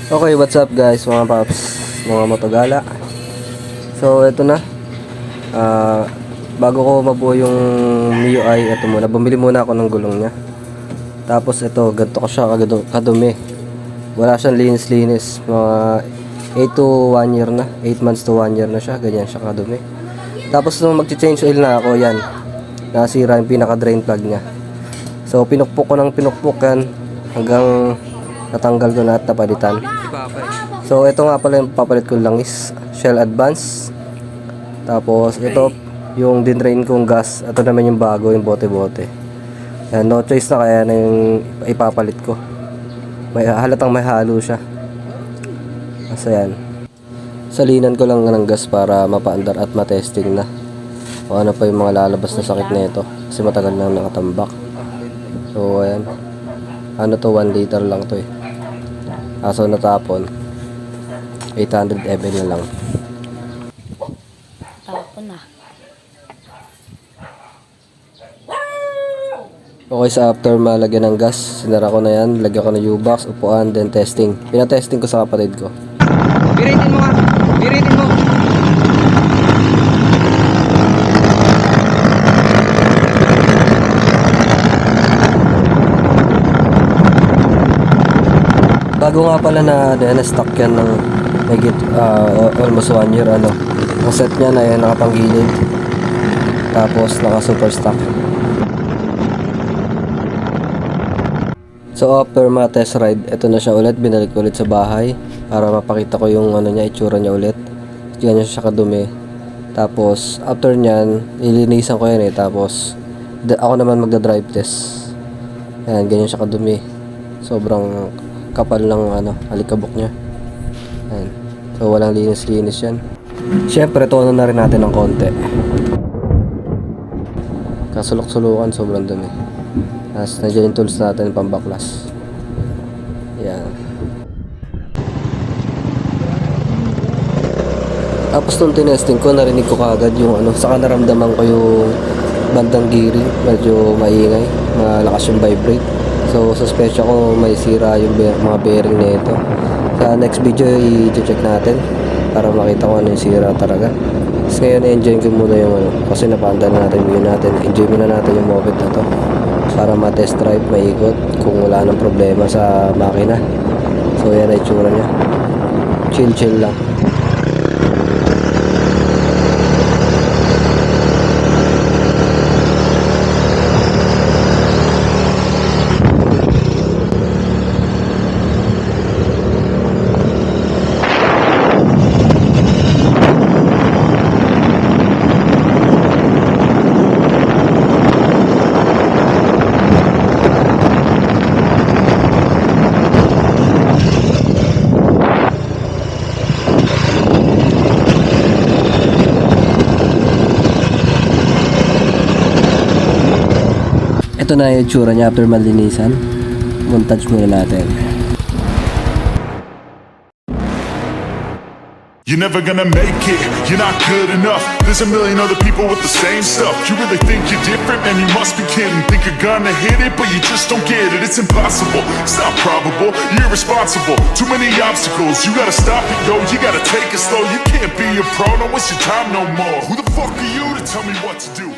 Okay, what's up guys, mga paps, mga motogala. So, ito na. Bago ko mabuo yung MIUI, ito muna. Bumili muna ako ng gulong niya. Tapos ito, ganito ko siya kadumi. Wala siyang linis-linis. Mga 8 to 1 year na. 8 months to 1 year na siya. Ganyan siya kadumi. Tapos nung mag-change oil na ako, yan. Nasira yung pinaka-drain plug niya. So, pinukpok ko ng pinukpok yan hanggang natanggal ko na at napalitan. So ito nga pala yung papalit kong langis, Shell Advance. Tapos ito yung dinrain kong gas. Ito naman yung bago, yung bote-bote. Yan, no choice na, kaya na yung ipapalit ko. Halatang may halo siya. Kasi yan, salinan ko lang ng gas para mapaandar at matesting na o ano pa yung mga lalabas na sakit na ito, kasi matagal nang nakatambak. So ayan, ano to, 1 liter lang to eh. Aso natapon 800 ml na lang. Tapon na. Okay, sa after malagyan ng gas, sinara ko na yan, lagyan ko ng U-box, upuan, then testing. Pinatesting ko sa kapatid ko. Biritin mo nga. Biritin mo. Bago nga pala na-stock yan ng almost 1 year, ang set niya na yan nakapanggilid, tapos naka super stock. So after test ride, ito na siya ulit, binalik ko ulit sa bahay para mapakita ko yung itsura niya ulit. Ganyan siya kadumi. Tapos after nyan, ilinisan ko yan tapos ako naman magda-drive test. Ayan, ganyan siya kadumi. Sobrang kapal ng alikabok niya. Ayan. So walang linis-linis yan. Siyempre tono na rin natin ng konti. Kasulok-sulukan, sobrang dumi. Tapos nandiyan yung tools natin, pambaklas. Ayan. Tapos nung tinesting ko, narinig ko kagad yung saka naramdaman ko yung bandang gearing, medyo maingay, malakas yung vibrate. So, suspecha ko may sira yung mga bearing na ito. Sa next video, i-check natin para makita ko ano yung sira talaga. Tapos ngayon, enjoy ko muna yung kasi napaanda na natin yung natin. Enjoy muna natin yung moped na to para ma-test drive, maikot kung wala nang problema sa makina. So, yan ay itsura niya. Chill lang. Ito na yung itsura niya after malinisan. Montage muna natin. You're never gonna make it, you're not good enough. There's a million other people with the same stuff. You really think you're different, man, you must be kidding. Think you're gonna hit it, but you just don't get it. It's impossible, it's not probable, you're irresponsible. Too many obstacles, you gotta stop it, yo. You gotta take it slow, you can't be a pro, don't waste your time no more. Who the fuck are you to tell me what to do?